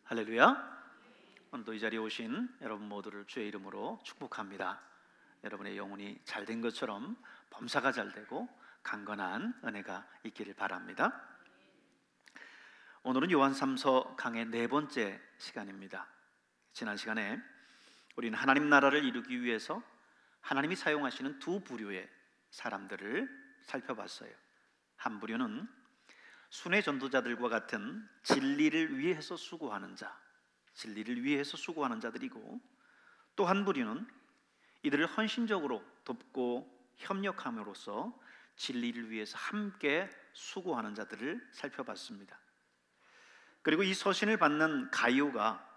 할렐루야. 오늘도 이 자리에 오신 여러분 모두를 주의 이름으로 축복합니다. 여러분의 영혼이 잘된 것처럼 범사가 잘되고 강건한 은혜가 있기를 바랍니다. 오늘은 요한3서 강의 네 번째 시간입니다. 지난 시간에 우리는 하나님 나라를 이루기 위해서 하나님이 사용하시는 두 부류의 사람들을 살펴봤어요. 한 부류는 순회 전도자들과 같은 진리를 위해서 수고하는 자, 진리를 위해서 수고하는 자들이고, 또 한 부류는 이들을 헌신적으로 돕고 협력함으로써 진리를 위해서 함께 수고하는 자들을 살펴봤습니다. 그리고 이 서신을 받는 가이오가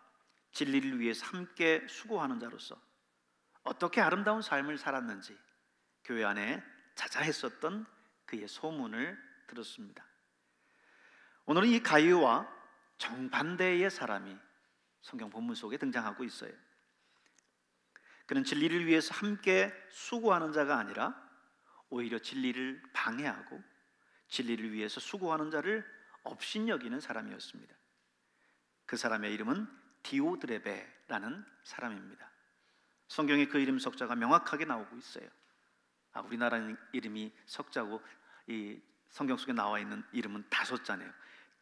진리를 위해서 함께 수고하는 자로서 어떻게 아름다운 삶을 살았는지 교회 안에 자자했었던 그의 소문을 들었습니다. 오늘은 이 가이오와 정반대의 사람이 성경 본문 속에 등장하고 있어요. 그는 진리를 위해서 함께 수고하는 자가 아니라 오히려 진리를 방해하고 진리를 위해서 수고하는 자를 업신여기는 사람이었습니다. 그 사람의 이름은 디오드레베라는 사람입니다. 성경에 그 이름 석자가 명확하게 나오고 있어요. 우리나라 이름이 석자고 이 성경 속에 나와 있는 이름은 다섯 자네요.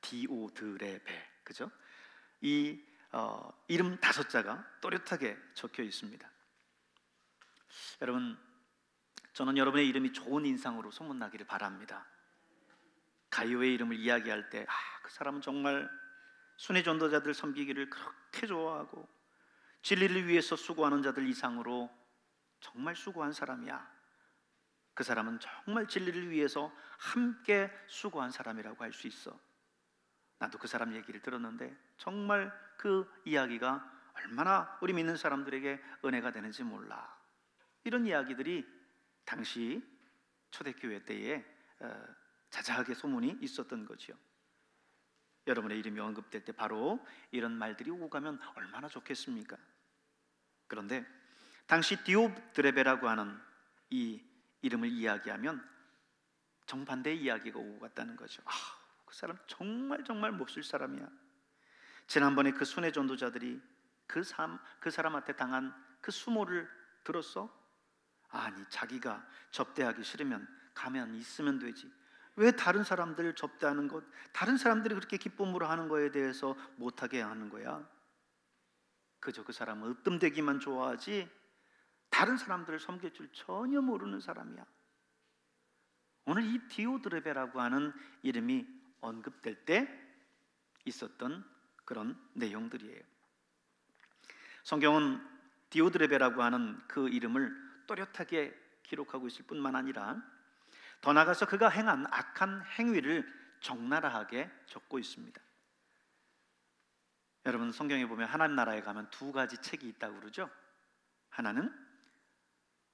디오드레베, 그죠? 이 이름 다섯 자가 또렷하게 적혀 있습니다. 여러분, 저는 여러분의 이름이 좋은 인상으로 소문나기를 바랍니다. 가이오의 이름을 이야기할 때 그 사람은 정말 순회 전도자들 섬기기를 그렇게 좋아하고 진리를 위해서 수고하는 자들 이상으로 정말 수고한 사람이야. 그 사람은 정말 진리를 위해서 함께 수고한 사람이라고 할 수 있어. 나도 그 사람 얘기를 들었는데 정말 그 이야기가 얼마나 우리 믿는 사람들에게 은혜가 되는지 몰라. 이런 이야기들이 당시 초대교회 때에 자자하게 소문이 있었던 거죠. 여러분의 이름이 언급될 때 바로 이런 말들이 오고 가면 얼마나 좋겠습니까? 그런데 당시 디오드레베라고 하는 이 이름을 이야기하면 정반대의 이야기가 오고 갔다는 거죠. 그 사람 정말 몹쓸 사람이야. 지난번에 그 순회 전도자들이 그 사람한테 당한 그 수모를 들었어? 아니, 자기가 접대하기 싫으면 가면 있으면 되지. 왜 다른 사람들 접대하는 것, 다른 사람들이 그렇게 기쁨으로 하는 거에 대해서 못하게 하는 거야? 그저 그 사람은 으뜸되기만 좋아하지 다른 사람들을 섬길 줄 전혀 모르는 사람이야. 오늘 이 디오드레베라고 하는 이름이 언급될 때 있었던 그런 내용들이에요. 성경은 디오드레베라고 하는 그 이름을 또렷하게 기록하고 있을 뿐만 아니라 더 나아가서 그가 행한 악한 행위를 적나라하게 적고 있습니다. 여러분, 성경에 보면 하나님 나라에 가면 두 가지 책이 있다고 그러죠. 하나는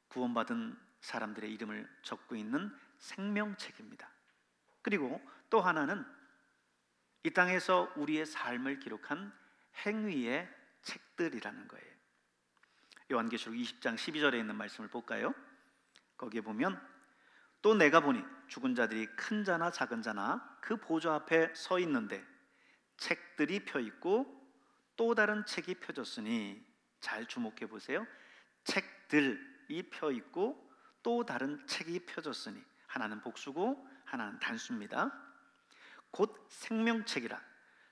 구원받은 사람들의 이름을 적고 있는 생명책입니다. 그리고 또 하나는 이 땅에서 우리의 삶을 기록한 행위의 책들이라는 거예요. 요한계시록 20장 12절에 있는 말씀을 볼까요? 거기에 보면 또 내가 보니 죽은 자들이 큰 자나 작은 자나 그 보좌 앞에 서 있는데 책들이 펴 있고 또 다른 책이 펴졌으니, 잘 주목해 보세요. 책들이 펴 있고 또 다른 책이 펴졌으니, 하나는 복수고 하나는 단수입니다. 곧 생명책이라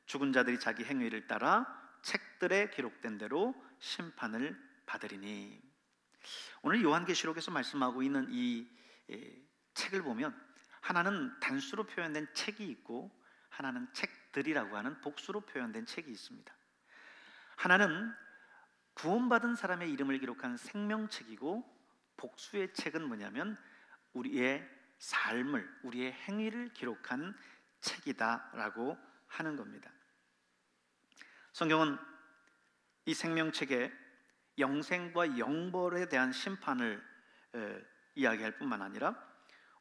죽은 자들이 자기 행위를 따라 책들에 기록된 대로 심판을 받으리니. 오늘 요한계시록에서 말씀하고 있는 이 책을 보면 하나는 단수로 표현된 책이 있고 하나는 책들이라고 하는 복수로 표현된 책이 있습니다. 하나는 구원받은 사람의 이름을 기록한 생명책이고, 복수의 책은 뭐냐면 우리의 삶을, 우리의 행위를 기록한 책이다라고 하는 겁니다. 성경은 이 생명책에 영생과 영벌에 대한 심판을 이야기할 뿐만 아니라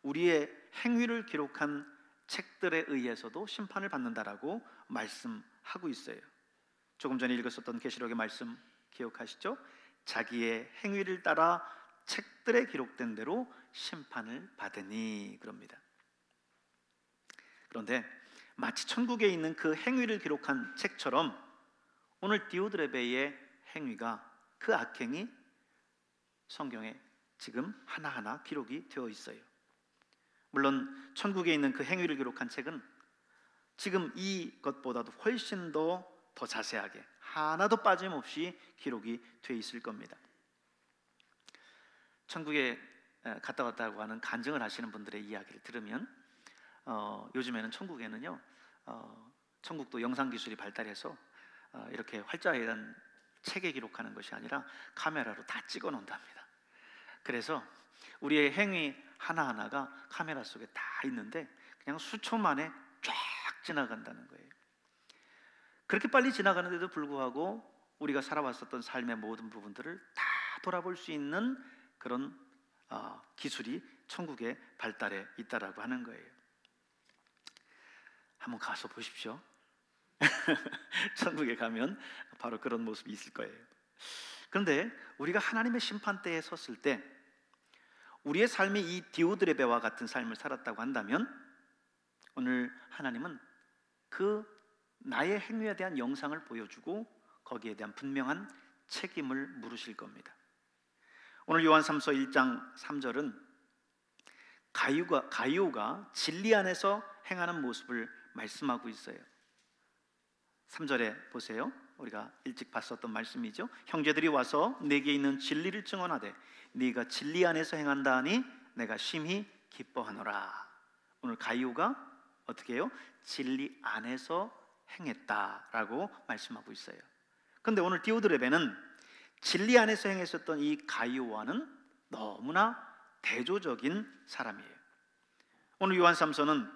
우리의 행위를 기록한 책들에 의해서도 심판을 받는다라고 말씀하고 있어요. 조금 전에 읽었었던 계시록의 말씀 기억하시죠? 자기의 행위를 따라 책들에 기록된 대로 심판을 받으니, 그럽니다. 그런데 마치 천국에 있는 그 행위를 기록한 책처럼 오늘 디오드레베의 행위가, 그 악행이 성경에 지금 하나하나 기록이 되어 있어요. 물론 천국에 있는 그 행위를 기록한 책은 지금 이것보다도 훨씬 더 자세하게 하나도 빠짐없이 기록이 되어 있을 겁니다. 천국에 갔다 왔다고 하는 간증을 하시는 분들의 이야기를 들으면 요즘에는 천국에는요, 천국도 영상 기술이 발달해서 이렇게 활자에 대한 책에 기록하는 것이 아니라 카메라로 다 찍어 놓는답니다. 그래서 우리의 행위 하나하나가 카메라 속에 다 있는데 그냥 수초 만에 쫙 지나간다는 거예요. 그렇게 빨리 지나가는데도 불구하고 우리가 살아왔었던 삶의 모든 부분들을 다 돌아볼 수 있는 그런 기술이 천국에 발달해 있다라고 하는 거예요. 한번 가서 보십시오. 천국에 가면 바로 그런 모습이 있을 거예요. 그런데 우리가 하나님의 심판대에 섰을 때 우리의 삶이 이 디오드레베와 같은 삶을 살았다고 한다면 오늘 하나님은 그 나의 행위에 대한 영상을 보여주고 거기에 대한 분명한 책임을 물으실 겁니다. 오늘 요한삼서 1장 3절은 가이오가 진리 안에서 행하는 모습을 말씀하고 있어요. 3절에 보세요. 우리가 일찍 봤었던 말씀이죠. 형제들이 와서 내게 있는 진리를 증언하되 네가 진리 안에서 행한다 하니 내가 심히 기뻐하노라. 오늘 가이오가 어떻게 해요? 진리 안에서 행했다라고 말씀하고 있어요. 그런데 오늘 디오드레베는 진리 안에서 행했었던 이 가이오와는 너무나 대조적인 사람이에요. 오늘 요한삼서는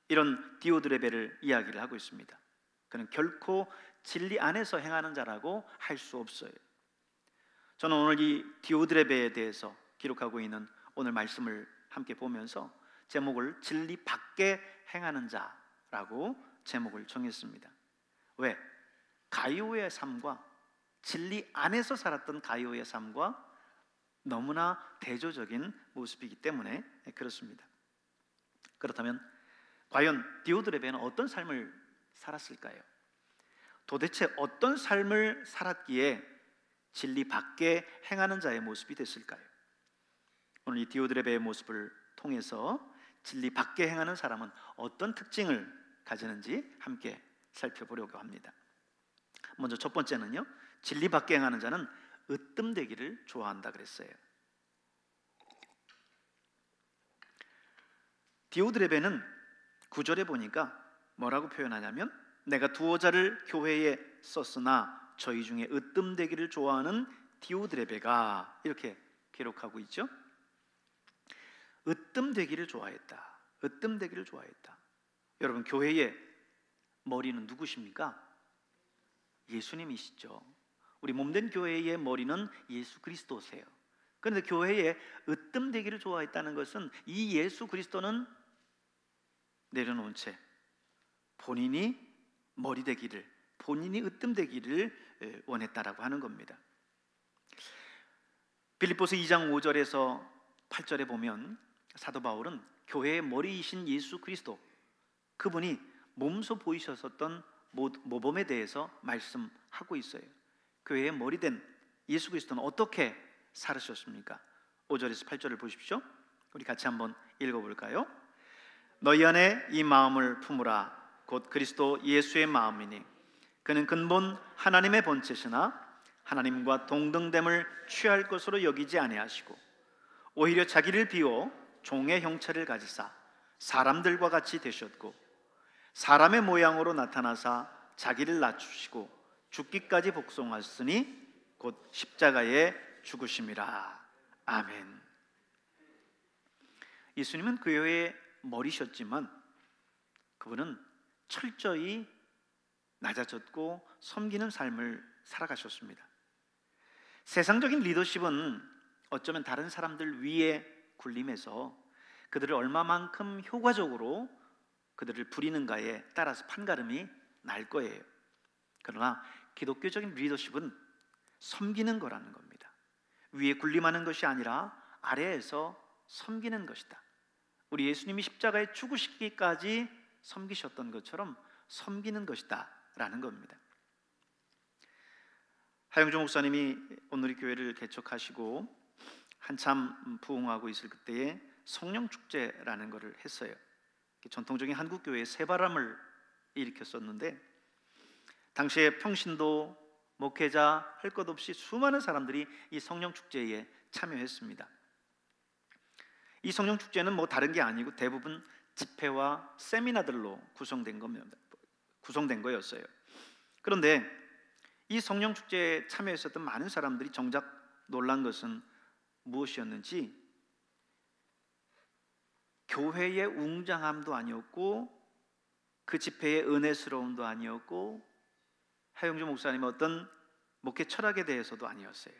이런 디오드레베를 이야기를 하고 있습니다. 그는 결코 진리 안에서 행하는 자라고 할 수 없어요. 저는 오늘 이 디오드레베에 대해서 기록하고 있는 오늘 말씀을 함께 보면서 제목을 진리 밖에 행하는 자라고 제목을 정했습니다. 왜? 가이오의 삶과 진리 안에서 살았던 가이오의 삶과 너무나 대조적인 모습이기 때문에 그렇습니다. 그렇다면 과연 디오드레베는 어떤 삶을 살았을까요? 도대체 어떤 삶을 살았기에 진리 밖에 행하는 자의 모습이 됐을까요? 오늘 이 디오드레베의 모습을 통해서 진리 밖에 행하는 사람은 어떤 특징을 가지는지 함께 살펴보려고 합니다. 먼저 첫 번째는요, 진리 밖에 행하는 자는 으뜸되기를 좋아한다 그랬어요. 디오드레베는 9절에 보니까 뭐라고 표현하냐면 내가 두어 자를 교회에 썼으나 저희 중에 으뜸되기를 좋아하는 디오드레베가, 이렇게 기록하고 있죠. 으뜸되기를 좋아했다. 으뜸되기를 좋아했다. 여러분, 교회의 머리는 누구십니까? 예수님이시죠. 우리 몸된 교회의 머리는 예수 그리스도세요. 그런데 교회에 으뜸되기를 좋아했다는 것은 이 예수 그리스도는 내려놓은 채 본인이 머리 되기를, 본인이 으뜸되기를 원했다라고 하는 겁니다. 빌립보서 2장 5절에서 8절에 보면 사도 바울은 교회의 머리이신 예수 그리스도, 그분이 몸소 보이셨었던 모범에 대해서 말씀하고 있어요. 교회의 머리된 예수 그리스도는 어떻게 살으셨습니까? 5절에서 8절을 보십시오. 우리 같이 한번 읽어볼까요? 너희 안에 이 마음을 품으라. 곧 그리스도 예수의 마음이니 그는 근본 하나님의 본체시나 하나님과 동등됨을 취할 것으로 여기지 아니하시고 오히려 자기를 비워 종의 형체를 가지사 사람들과 같이 되셨고 사람의 모양으로 나타나사 자기를 낮추시고 죽기까지 복종하셨으니 곧 십자가에 죽으심이라. 아멘. 예수님은 교회의 머리셨지만 그분은 철저히 낮아졌고 섬기는 삶을 살아가셨습니다. 세상적인 리더십은 어쩌면 다른 사람들 위에 군림해서 그들을 얼마만큼 효과적으로 그들을 부리는가에 따라서 판가름이 날 거예요. 그러나 기독교적인 리더십은 섬기는 거라는 겁니다. 위에 군림하는 것이 아니라 아래에서 섬기는 것이다. 우리 예수님이 십자가에 죽으시기까지 섬기셨던 것처럼 섬기는 것이다 라는 겁니다. 하영주 목사님이 오늘의 교회를 개척하시고 한참 부흥하고 있을 그때에 성령축제라는 것을 했어요. 전통적인 한국 교회의 새바람을 일으켰었는데, 당시에 평신도, 목회자 할 것 없이 수많은 사람들이 이 성령축제에 참여했습니다. 이 성령축제는 뭐 다른 게 아니고 대부분 집회와 세미나들로 구성된 거였어요. 그런데 이 성령축제에 참여했었던 많은 사람들이 정작 놀란 것은 무엇이었는지, 교회의 웅장함도 아니었고 그 집회의 은혜스러움도 아니었고 하영주 목사님의 어떤 목회 철학에 대해서도 아니었어요.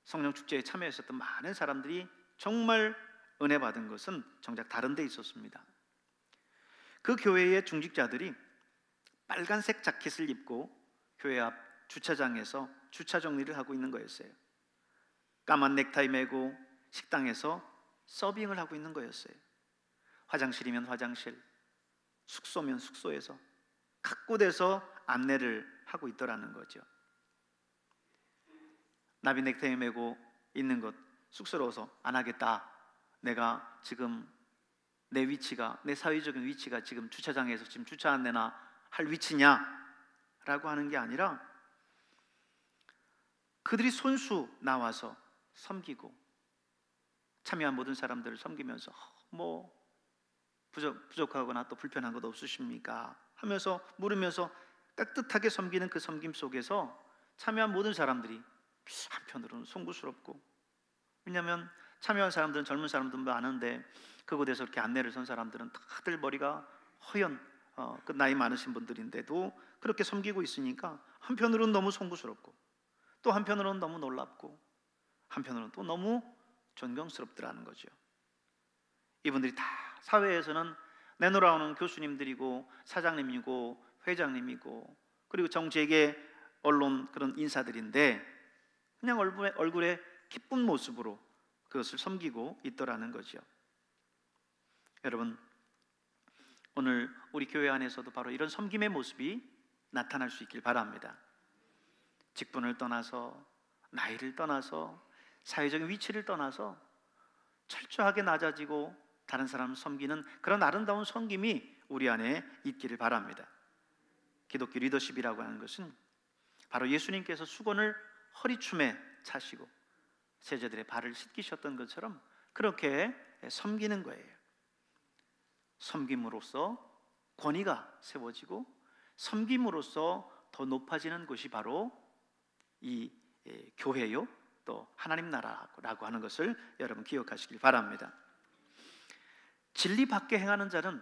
성령축제에 참여했었던 많은 사람들이 정말 은혜 받은 것은 정작 다른 데 있었습니다. 그 교회의 중직자들이 빨간색 자켓을 입고 교회 앞 주차장에서 주차 정리를 하고 있는 거였어요. 까만 넥타이 메고 식당에서 서빙을 하고 있는 거였어요. 화장실이면 화장실, 숙소면 숙소에서 각 곳에서 안내를 하고 있더라는 거죠. 나비 넥타이 메고 있는 것 쑥스러워서 안 하겠다. 내가 지금 내 위치가, 내 사회적인 위치가 지금 주차장에서 지금 주차 안내나 할 위치냐? 라고 하는 게 아니라 그들이 손수 나와서 섬기고 참여한 모든 사람들을 섬기면서 뭐 부족하거나 또 불편한 것 없으십니까? 하면서 물으면서 따뜻하게 섬기는 그 섬김 속에서 참여한 모든 사람들이 한편으로는 송구스럽고, 왜냐하면 참여한 사람들은 젊은 사람들도 많은데 그곳에서 이렇게 안내를 선 사람들은 다들 머리가 허연 그 나이 많으신 분들인데도 그렇게 섬기고 있으니까 한편으로는 너무 송구스럽고 또 한편으로는 너무 놀랍고 한편으로는 또 너무 존경스럽더라는 거죠. 이분들이 다 사회에서는 내놓으라오는 교수님들이고 사장님이고 회장님이고 그리고 정치계 언론 그런 인사들인데 그냥 얼굴에 기쁜 모습으로 그것을 섬기고 있더라는 거죠. 여러분, 오늘 우리 교회 안에서도 바로 이런 섬김의 모습이 나타날 수 있길 바랍니다. 직분을 떠나서, 나이를 떠나서, 사회적인 위치를 떠나서 철저하게 낮아지고 다른 사람을 섬기는 그런 아름다운 섬김이 우리 안에 있기를 바랍니다. 기독교 리더십이라고 하는 것은 바로 예수님께서 수건을 허리춤에 차시고 제자들의 발을 씻기셨던 것처럼 그렇게 섬기는 거예요. 섬김으로써 권위가 세워지고 섬김으로써 더 높아지는 것이 바로 이 교회요, 또 하나님 나라라고 하는 것을 여러분 기억하시길 바랍니다. 진리 밖에 행하는 자는,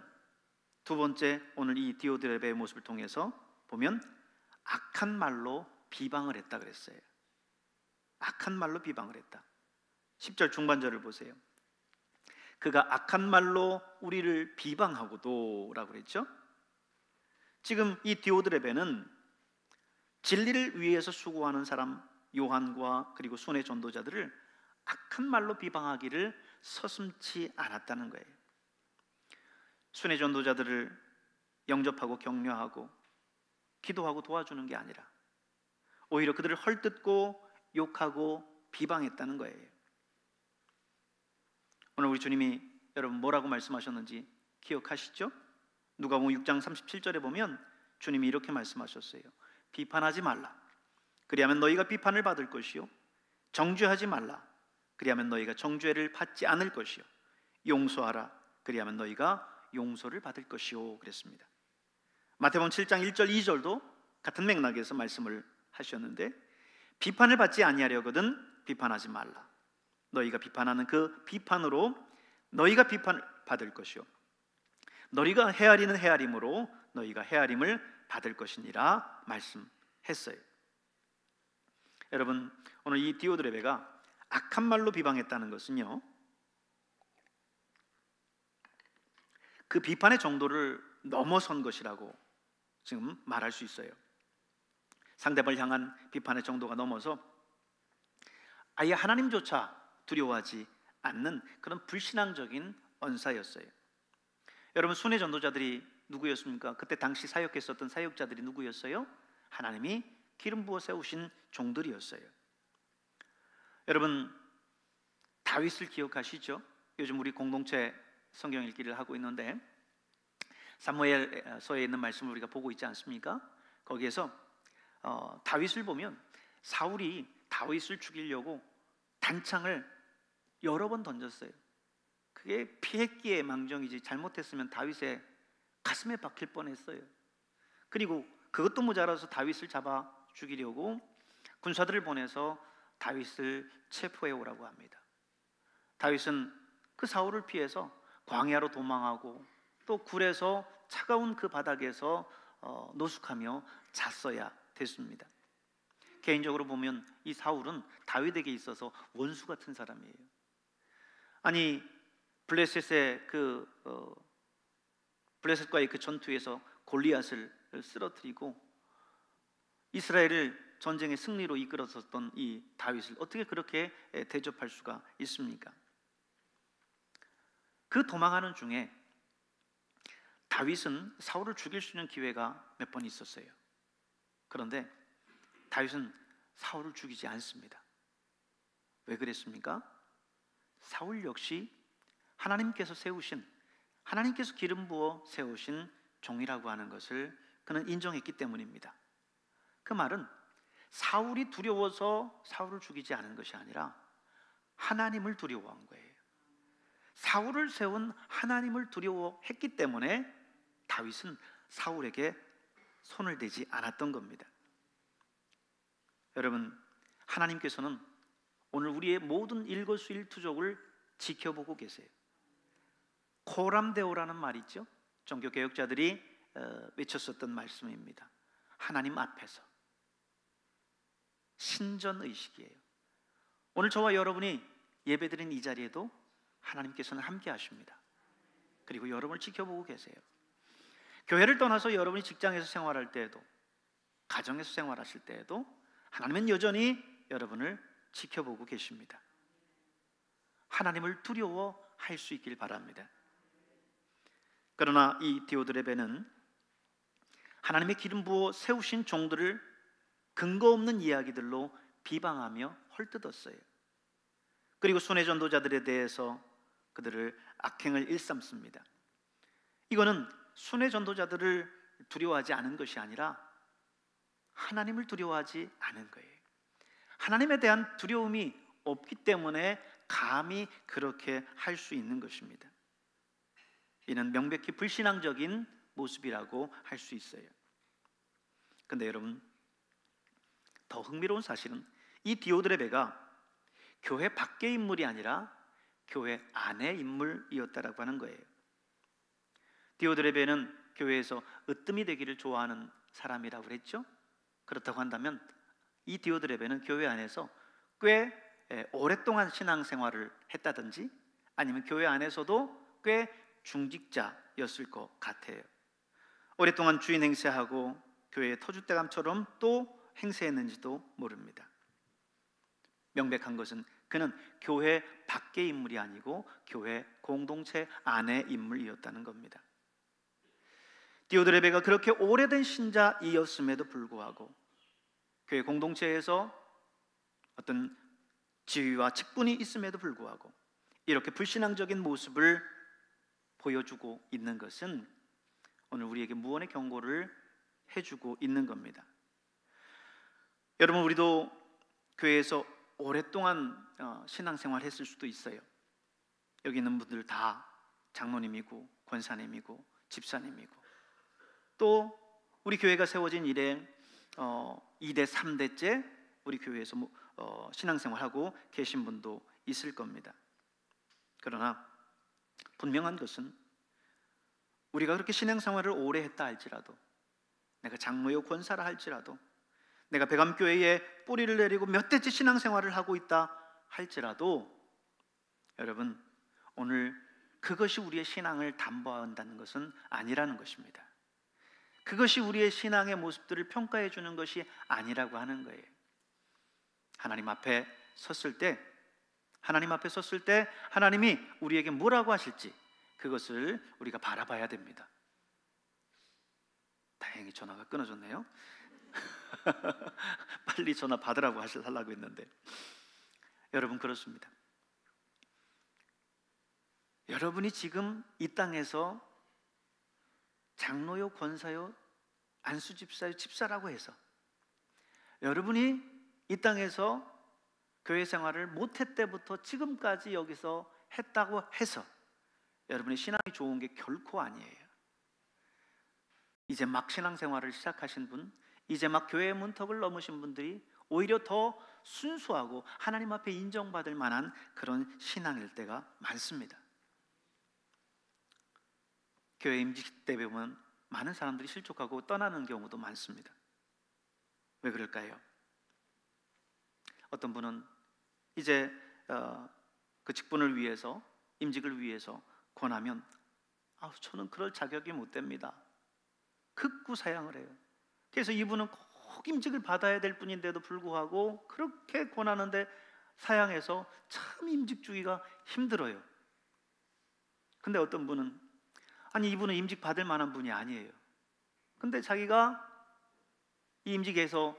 두 번째, 오늘 이 디오드레베의 모습을 통해서 보면 악한 말로 비방을 했다 그랬어요. 악한 말로 비방을 했다. 10절 중반절을 보세요. 그가 악한 말로 우리를 비방하고도 라고 그랬죠. 지금 이 디오드레베는 진리를 위해서 수고하는 사람 요한과 그리고 순회 전도자들을 악한 말로 비방하기를 서슴지 않았다는 거예요. 순회 전도자들을 영접하고 격려하고 기도하고 도와주는 게 아니라 오히려 그들을 헐뜯고 욕하고 비방했다는 거예요. 오늘 우리 주님이 여러분 뭐라고 말씀하셨는지 기억하시죠? 누가복음 6장 37절에 보면 주님이 이렇게 말씀하셨어요. 비판하지 말라. 그리하면 너희가 비판을 받을 것이요. 정죄하지 말라. 그리하면 너희가 정죄를 받지 않을 것이요. 용서하라. 그리하면 너희가 용서를 받을 것이요. 그랬습니다. 마태복음 7장 1절 2절도 같은 맥락에서 말씀을 하셨는데, 비판을 받지 아니하려거든 비판하지 말라. 너희가 비판하는 그 비판으로 너희가 비판을 받을 것이요. 너희가 헤아리는 헤아림으로 너희가 헤아림을 받을 것이니라 말씀했어요. 여러분, 오늘 이 디오드레베가 악한 말로 비방했다는 것은요, 그 비판의 정도를 넘어선 것이라고 지금 말할 수 있어요. 상대방을 향한 비판의 정도가 넘어서 아예 하나님조차 두려워하지 않는 그런 불신앙적인 언사였어요. 여러분, 순회 전도자들이 누구였습니까? 그때 당시 사역했었던 사역자들이 누구였어요? 하나님이 기름 부어 세우신 종들이었어요. 여러분, 다윗을 기억하시죠? 요즘 우리 공동체 성경 읽기를 하고 있는데 사무엘서에 있는 말씀을 우리가 보고 있지 않습니까? 거기에서 다윗을 보면 사울이 다윗을 죽이려고 단창을 여러 번 던졌어요. 그게 피했기에 망정이지 잘못했으면 다윗의 가슴에 박힐 뻔했어요. 그리고 그것도 모자라서 다윗을 잡아 죽이려고 군사들을 보내서 다윗을 체포해 오라고 합니다. 다윗은 그 사울을 피해서 광야로 도망하고 또 굴에서 차가운 그 바닥에서 노숙하며 잤어야 됐습니다. 개인적으로 보면 이 사울은 다윗에게 있어서 원수 같은 사람이에요. 아니 블레셋과의 그 전투에서 골리앗을 쓰러뜨리고 이스라엘을 전쟁의 승리로 이끌었었던 이 다윗을 어떻게 그렇게 대접할 수가 있습니까? 그 도망하는 중에 다윗은 사울을 죽일 수 있는 기회가 몇 번 있었어요. 그런데 다윗은 사울을 죽이지 않습니다. 왜 그랬습니까? 사울 역시 하나님께서 기름 부어 세우신 종이라고 하는 것을 그는 인정했기 때문입니다. 그 말은 사울이 두려워서 사울을 죽이지 않은 것이 아니라 하나님을 두려워한 거예요. 사울을 세운 하나님을 두려워했기 때문에 다윗은 사울에게 손을 대지 않았던 겁니다. 여러분, 하나님께서는 오늘 우리의 모든 일거수일투족을 지켜보고 계세요. 코람데오라는 말 있죠? 종교개혁자들이 외쳤었던 말씀입니다. 하나님 앞에서 신전의식이에요. 오늘 저와 여러분이 예배드린 이 자리에도 하나님께서는 함께 하십니다. 그리고 여러분을 지켜보고 계세요. 교회를 떠나서 여러분이 직장에서 생활할 때에도, 가정에서 생활하실 때에도 하나님은 여전히 여러분을 지켜보고 계십니다. 하나님을 두려워할 수 있길 바랍니다. 그러나 이 디오드레베는 하나님의 기름 부어 세우신 종들을 근거 없는 이야기들로 비방하며 헐뜯었어요. 그리고 순회 전도자들에 대해서 그들을 악행을 일삼습니다. 이거는 순회 전도자들을 두려워하지 않은 것이 아니라 하나님을 두려워하지 않은 거예요. 하나님에 대한 두려움이 없기 때문에 감히 그렇게 할 수 있는 것입니다. 이는 명백히 불신앙적인 모습이라고 할 수 있어요. 그런데 여러분, 더 흥미로운 사실은 이 디오드레베가 교회 밖의 인물이 아니라 교회 안의 인물이었다라고 하는 거예요. 디오드레베는 교회에서 으뜸이 되기를 좋아하는 사람이라고 그랬죠. 그렇다고 한다면 이 디오드레베는 교회 안에서 꽤 오랫동안 신앙생활을 했다든지 아니면 교회 안에서도 꽤 중직자였을 것 같아요. 오랫동안 주인 행세하고 교회의 터줏대감처럼 또 행세했는지도 모릅니다. 명백한 것은 그는 교회 밖의 인물이 아니고 교회 공동체 안의 인물이었다는 겁니다. 디오드레베가 그렇게 오래된 신자이었음에도 불구하고 교회 공동체에서 어떤 지위와 직분이 있음에도 불구하고 이렇게 불신앙적인 모습을 보여주고 있는 것은 오늘 우리에게 무언의 경고를 해주고 있는 겁니다. 여러분, 우리도 교회에서 오랫동안 신앙생활 했을 수도 있어요. 여기 있는 분들 다 장로님이고 권사님이고 집사님이고 또 우리 교회가 세워진 이래 2대 3대째 우리 교회에서 신앙생활하고 계신 분도 있을 겁니다. 그러나 분명한 것은 우리가 그렇게 신앙생활을 오래 했다 할지라도, 내가 장로요 권사라 할지라도, 내가 백암교회에 뿌리를 내리고 몇 대째 신앙생활을 하고 있다 할지라도 여러분, 오늘 그것이 우리의 신앙을 담보한다는 것은 아니라는 것입니다. 그것이 우리의 신앙의 모습들을 평가해 주는 것이 아니라고 하는 거예요. 하나님 앞에 섰을 때 하나님이 우리에게 뭐라고 하실지 그것을 우리가 바라봐야 됩니다. 다행히 전화가 끊어졌네요. 빨리 전화 받으라고 하려고 했는데, 여러분 그렇습니다. 여러분이 지금 이 땅에서 장로요, 권사요, 안수집사요, 집사라고 해서 여러분이 이 땅에서 교회 생활을 모태 때부터 지금까지 여기서 했다고 해서 여러분의 신앙이 좋은 게 결코 아니에요. 이제 막 신앙생활을 시작하신 분, 이제 막 교회의 문턱을 넘으신 분들이 오히려 더 순수하고 하나님 앞에 인정받을 만한 그런 신앙일 때가 많습니다. 교회 임직 때 보면 많은 사람들이 실족하고 떠나는 경우도 많습니다. 왜 그럴까요? 어떤 분은 이제 그 직분을 위해서, 임직을 위해서 권하면 저는 그럴 자격이 못 됩니다. 극구 사양을 해요. 그래서 이분은 꼭 임직을 받아야 될 분인데도 불구하고 그렇게 권하는데 사양해서 참 임직 주기가 힘들어요. 근데 어떤 분은 이분은 임직 받을 만한 분이 아니에요. 근데 자기가 이 임직에서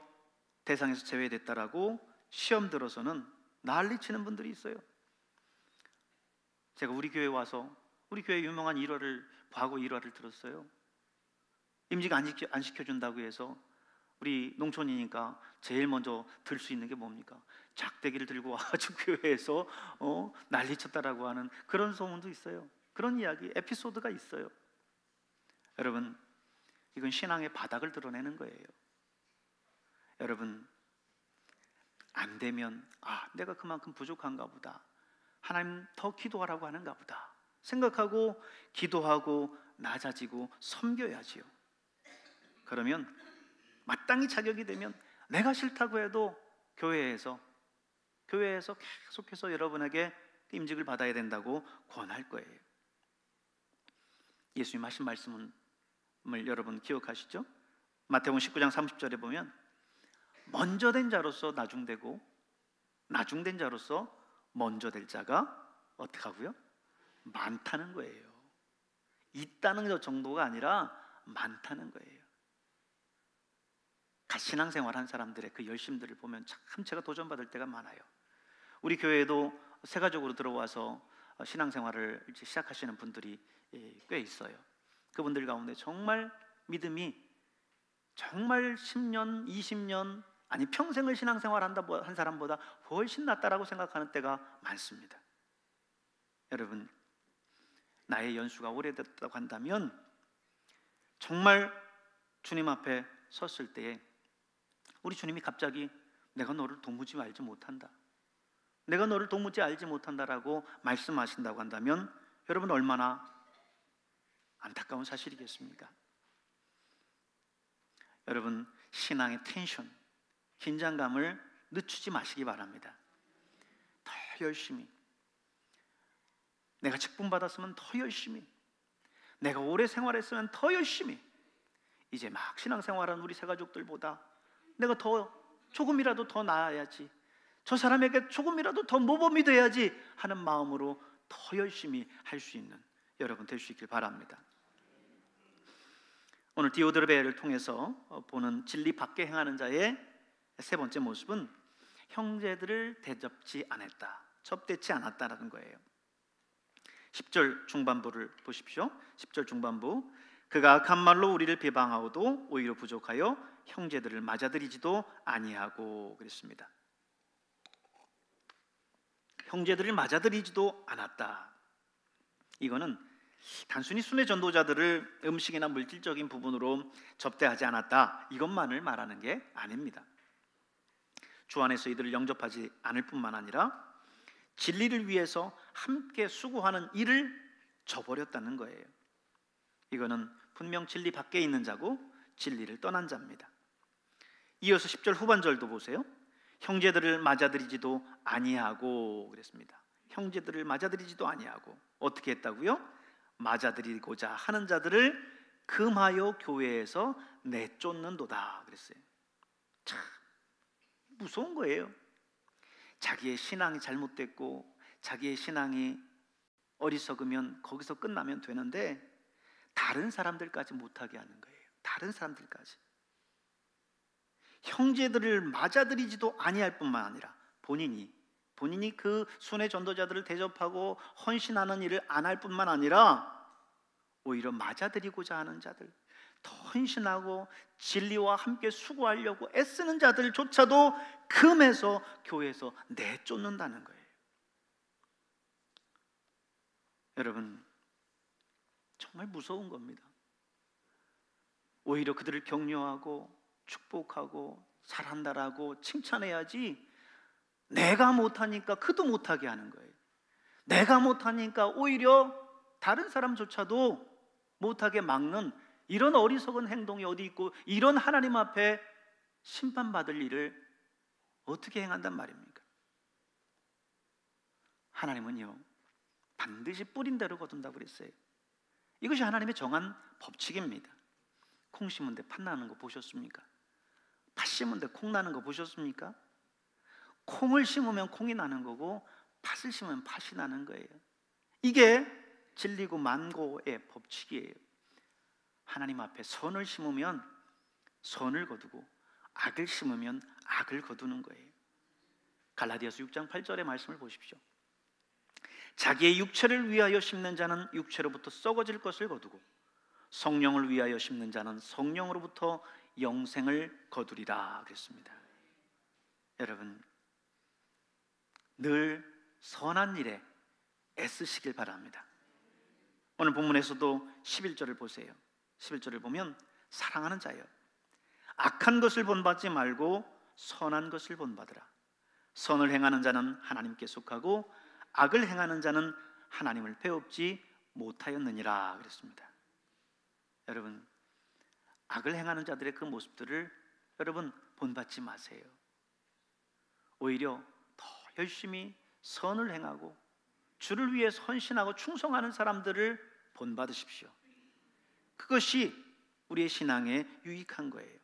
대상에서 제외됐다라고 시험 들어서는 난리치는 분들이 있어요. 제가 우리 교회 와서 우리 교회 유명한 일화를, 과거 일화를 들었어요. 임직 안 시켜준다고 해서 우리 농촌이니까 제일 먼저 들 수 있는 게 뭡니까? 작대기를 들고 와가지고 교회에서 난리쳤다라고 하는 그런 소문도 있어요. 그런 이야기, 에피소드가 있어요. 여러분, 이건 신앙의 바닥을 드러내는 거예요. 여러분, 안 되면 내가 그만큼 부족한가 보다, 하나님 더 기도하라고 하는가 보다 생각하고 기도하고 낮아지고 섬겨야지요. 그러면 마땅히 자격이 되면 내가 싫다고 해도 교회에서 계속해서 여러분에게 임직을 받아야 된다고 권할 거예요. 예수님 하신 말씀을 여러분 기억하시죠? 마태복음 19장 30절에 보면 먼저 된 자로서 나중되고 나중된 자로서 먼저 될 자가 어떻게 하고요? 많다는 거예요. 있다는 정도가 아니라 많다는 거예요. 신앙생활 한 사람들의 그 열심들을 보면 참 제가 도전받을 때가 많아요. 우리 교회에도 세가족으로 들어와서 신앙생활을 이제 시작하시는 분들이 꽤 있어요. 그분들 가운데 정말 믿음이 정말 10년, 20년 아니 평생을 신앙생활 한 사람보다 훨씬 낫다라고 생각하는 때가 많습니다. 여러분, 나의 연수가 오래됐다고 한다면 정말 주님 앞에 섰을 때에 우리 주님이 갑자기 내가 너를 도무지 알지 못한다, 내가 너를 도무지 알지 못한다라고 말씀하신다고 한다면 여러분 얼마나 안타까운 사실이겠습니까? 여러분, 신앙의 텐션, 긴장감을 늦추지 마시기 바랍니다. 더 열심히, 내가 직분 받았으면 더 열심히, 내가 오래 생활했으면 더 열심히, 이제 막 신앙생활한 우리 새가족들보다 내가 조금이라도 더 나아야지, 저 사람에게 조금이라도 더 모범이 돼야지 하는 마음으로 더 열심히 할 수 있는 여러분 될 수 있길 바랍니다. 오늘 디오드르베를 통해서 보는 진리 밖에 행하는 자의 세 번째 모습은 형제들을 대접지 않았다, 접대치 않았다라는 거예요. 10절 중반부를 보십시오. 10절 중반부, 그가 악한 말로 우리를 비방하고도 오히려 부족하여 형제들을 맞아들이지도 아니하고 그랬습니다. 형제들을 맞아들이지도 않았다. 이거는 단순히 순회 전도자들을 음식이나 물질적인 부분으로 접대하지 않았다, 이것만을 말하는 게 아닙니다. 주 안에서 이들을 영접하지 않을 뿐만 아니라 진리를 위해서 함께 수고하는 일을 저버렸다는 거예요. 이거는 분명 진리 밖에 있는 자고 진리를 떠난 자입니다. 이어서 10절 후반절도 보세요. 형제들을 맞아들이지도 아니하고 그랬습니다. 형제들을 맞아들이지도 아니하고 어떻게 했다고요? 맞아들이고자 하는 자들을 금하여 교회에서 내쫓는도다 그랬어요. 참 무서운 거예요. 자기의 신앙이 잘못됐고 자기의 신앙이 어리석으면 거기서 끝나면 되는데 다른 사람들까지 못하게 하는 거예요. 다른 사람들까지. 형제들을 맞아들이지도 아니할 뿐만 아니라 본인이 그 순회 전도자들을 대접하고 헌신하는 일을 안 할 뿐만 아니라 오히려 맞아들이고자 하는 자들, 더 헌신하고 진리와 함께 수고하려고 애쓰는 자들조차도 금해서 교회에서 내쫓는다는 거예요. 여러분, 정말 무서운 겁니다. 오히려 그들을 격려하고 축복하고 잘한다라고 칭찬해야지, 내가 못하니까 그도 못하게 하는 거예요. 내가 못하니까 오히려 다른 사람조차도 못하게 막는 이런 어리석은 행동이 어디 있고, 이런 하나님 앞에 심판받을 일을 어떻게 행한단 말입니까? 하나님은요, 반드시 뿌린 대로 거둔다고 그랬어요. 이것이 하나님의 정한 법칙입니다. 콩 심은 데 팥 나는 거 보셨습니까? 팥 심은 데 콩 나는 거 보셨습니까? 콩을 심으면 콩이 나는 거고 팥을 심으면 팥이 나는 거예요. 이게 진리고 만고의 법칙이에요. 하나님 앞에 선을 심으면 선을 거두고 악을 심으면 악을 거두는 거예요. 갈라디아서 6장 8절의 말씀을 보십시오. 자기의 육체를 위하여 심는 자는 육체로부터 썩어질 것을 거두고 성령을 위하여 심는 자는 성령으로부터 영생을 거두리라 그랬습니다. 여러분, 늘 선한 일에 애쓰시길 바랍니다. 오늘 본문에서도 11절을 보세요. 11절을 보면 사랑하는 자여, 악한 것을 본받지 말고 선한 것을 본받으라. 선을 행하는 자는 하나님께 속하고 악을 행하는 자는 하나님을 배웁지 못하였느니라 그랬습니다. 여러분, 악을 행하는 자들의 그 모습들을 여러분 본받지 마세요. 오히려 더 열심히 선을 행하고 주를 위해 헌신하고 충성하는 사람들을 본받으십시오. 그것이 우리의 신앙에 유익한 거예요.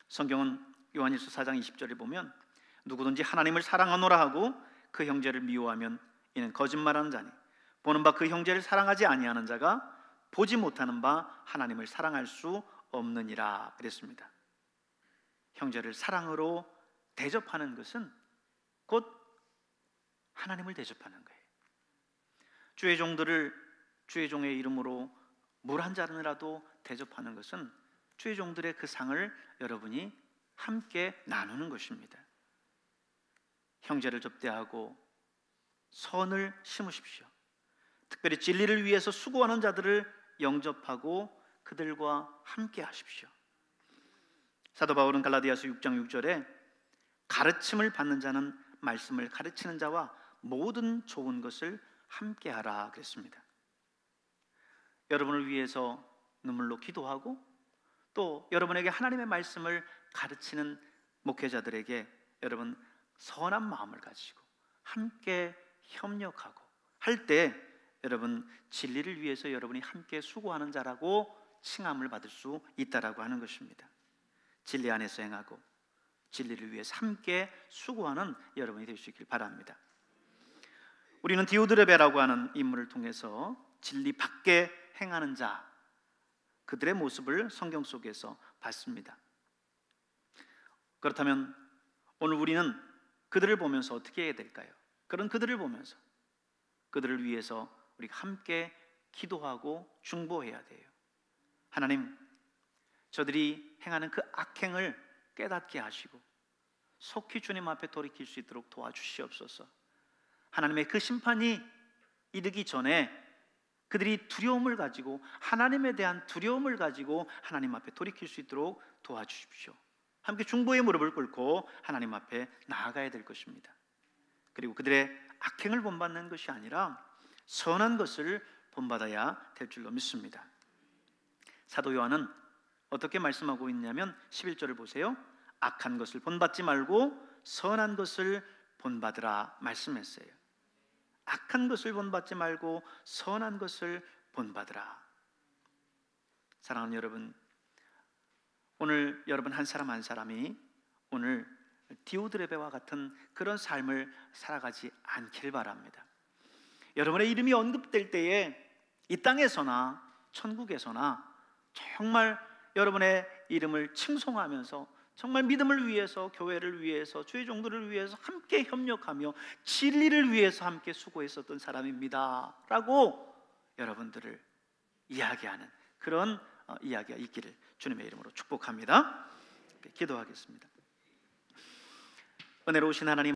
성경은 요한일서 4장 20절에 보면 누구든지 하나님을 사랑하노라 하고 그 형제를 미워하면 이는 거짓말하는 자니 보는 바 그 형제를 사랑하지 아니하는 자가 보지 못하는 바 하나님을 사랑할 수 없느니라 그랬습니다. 형제를 사랑으로 대접하는 것은 곧 하나님을 대접하는 거예요. 주의 종들을 주의 종의 이름으로 물 한 잔이라도 대접하는 것은 주의 종들의 그 상을 여러분이 함께 나누는 것입니다. 형제를 접대하고 선을 심으십시오. 특별히 진리를 위해서 수고하는 자들을 영접하고 그들과 함께 하십시오. 사도 바울은 갈라디아서 6장 6절에 가르침을 받는 자는 말씀을 가르치는 자와 모든 좋은 것을 함께 하라 그랬습니다. 여러분을 위해서 눈물로 기도하고 또 여러분에게 하나님의 말씀을 가르치는 목회자들에게 여러분 선한 마음을 가지고 함께 협력하고 할 때 여러분 진리를 위해서 여러분이 함께 수고하는 자라고 칭함을 받을 수 있다라고 하는 것입니다. 진리 안에서 행하고 진리를 위해서 함께 수고하는 여러분이 될 수 있길 바랍니다. 우리는 디오드레베라고 하는 인물을 통해서 진리 밖에 행하는 자, 그들의 모습을 성경 속에서 봤습니다. 그렇다면 오늘 우리는 그들을 보면서 어떻게 해야 될까요? 그런 그들을 보면서 그들을 위해서 우리가 함께 기도하고 중보해야 돼요. 하나님, 저들이 행하는 그 악행을 깨닫게 하시고 속히 주님 앞에 돌이킬 수 있도록 도와주시옵소서. 하나님의 그 심판이 이르기 전에 그들이 두려움을 가지고 하나님에 대한 두려움을 가지고 하나님 앞에 돌이킬 수 있도록 도와주십시오. 함께 중보의 무릎을 꿇고 하나님 앞에 나아가야 될 것입니다. 그리고 그들의 악행을 본받는 것이 아니라 선한 것을 본받아야 될 줄로 믿습니다. 사도 요한은 어떻게 말씀하고 있냐면 11절을 보세요. 악한 것을 본받지 말고 선한 것을 본받으라 말씀했어요. 악한 것을 본받지 말고 선한 것을 본받으라. 사랑하는 여러분, 오늘 여러분 한 사람 한 사람이 오늘 디오드레베와 같은 그런 삶을 살아가지 않길 바랍니다. 여러분의 이름이 언급될 때에 이 땅에서나 천국에서나 정말 여러분의 이름을 칭송하면서 정말 믿음을 위해서, 교회를 위해서, 주의 종들을 위해서 함께 협력하며 진리를 위해서 함께 수고했었던 사람입니다 라고 여러분들을 이야기하는 그런 이야기가 있기를 주님의 이름으로 축복합니다. 기도하겠습니다. 은혜로우신 하나님,